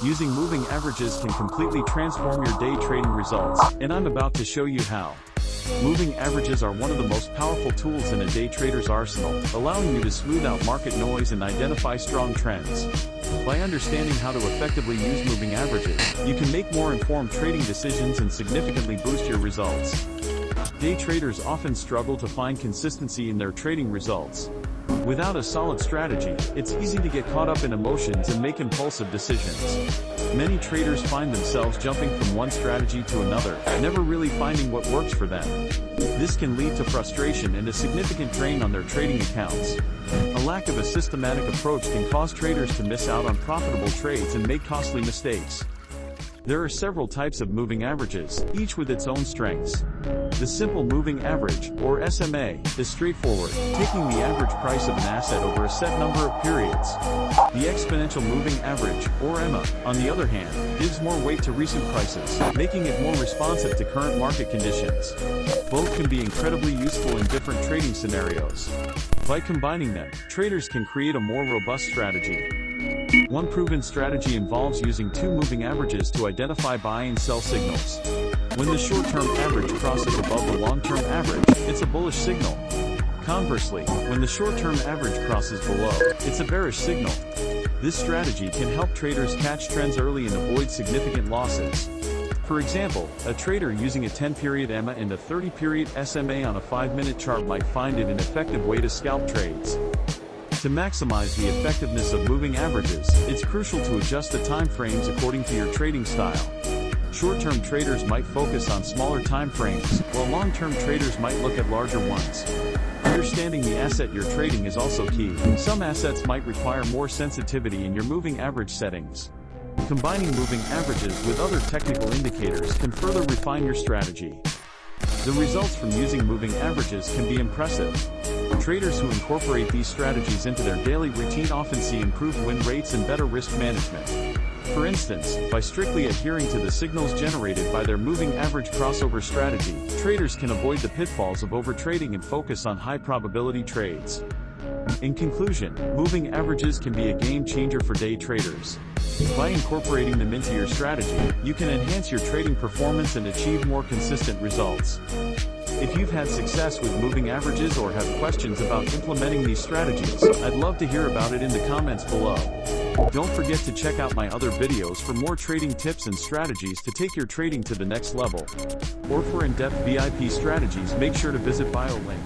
Using moving averages can completely transform your day trading results, and I'm about to show you how. Moving averages are one of the most powerful tools in a day trader's arsenal, allowing you to smooth out market noise and identify strong trends. By understanding how to effectively use moving averages, you can make more informed trading decisions and significantly boost your results. Day traders often struggle to find consistency in their trading results. Without a solid strategy, it's easy to get caught up in emotions and make impulsive decisions. Many traders find themselves jumping from one strategy to another, never really finding what works for them. This can lead to frustration and a significant drain on their trading accounts. A lack of a systematic approach can cause traders to miss out on profitable trades and make costly mistakes. There are several types of moving averages, each with its own strengths. The simple moving average, or SMA, is straightforward, taking the average price of an asset over a set number of periods. The exponential moving average, or EMA, on the other hand, gives more weight to recent prices, making it more responsive to current market conditions. Both can be incredibly useful in different trading scenarios. By combining them, traders can create a more robust strategy. One proven strategy involves using two moving averages to identify buy and sell signals. When the short-term average crosses above the long-term average, it's a bullish signal. Conversely, when the short-term average crosses below, it's a bearish signal. This strategy can help traders catch trends early and avoid significant losses. For example, a trader using a 10-period EMA and a 30-period SMA on a 5-minute chart might find it an effective way to scalp trades. To maximize the effectiveness of moving averages, it's crucial to adjust the time frames according to your trading style. Short-term traders might focus on smaller time frames, while long-term traders might look at larger ones. Understanding the asset you're trading is also key. Some assets might require more sensitivity in your moving average settings. Combining moving averages with other technical indicators can further refine your strategy. The results from using moving averages can be impressive. Traders who incorporate these strategies into their daily routine often see improved win rates and better risk management. For instance, by strictly adhering to the signals generated by their moving average crossover strategy, traders can avoid the pitfalls of overtrading and focus on high-probability trades. In conclusion, moving averages can be a game changer for day traders. By incorporating them into your strategy, you can enhance your trading performance and achieve more consistent results. If you've had success with moving averages or have questions about implementing these strategies, I'd love to hear about it in the comments below. Don't forget to check out my other videos for more trading tips and strategies to take your trading to the next level. Or for in-depth VIP strategies, make sure to visit bio link.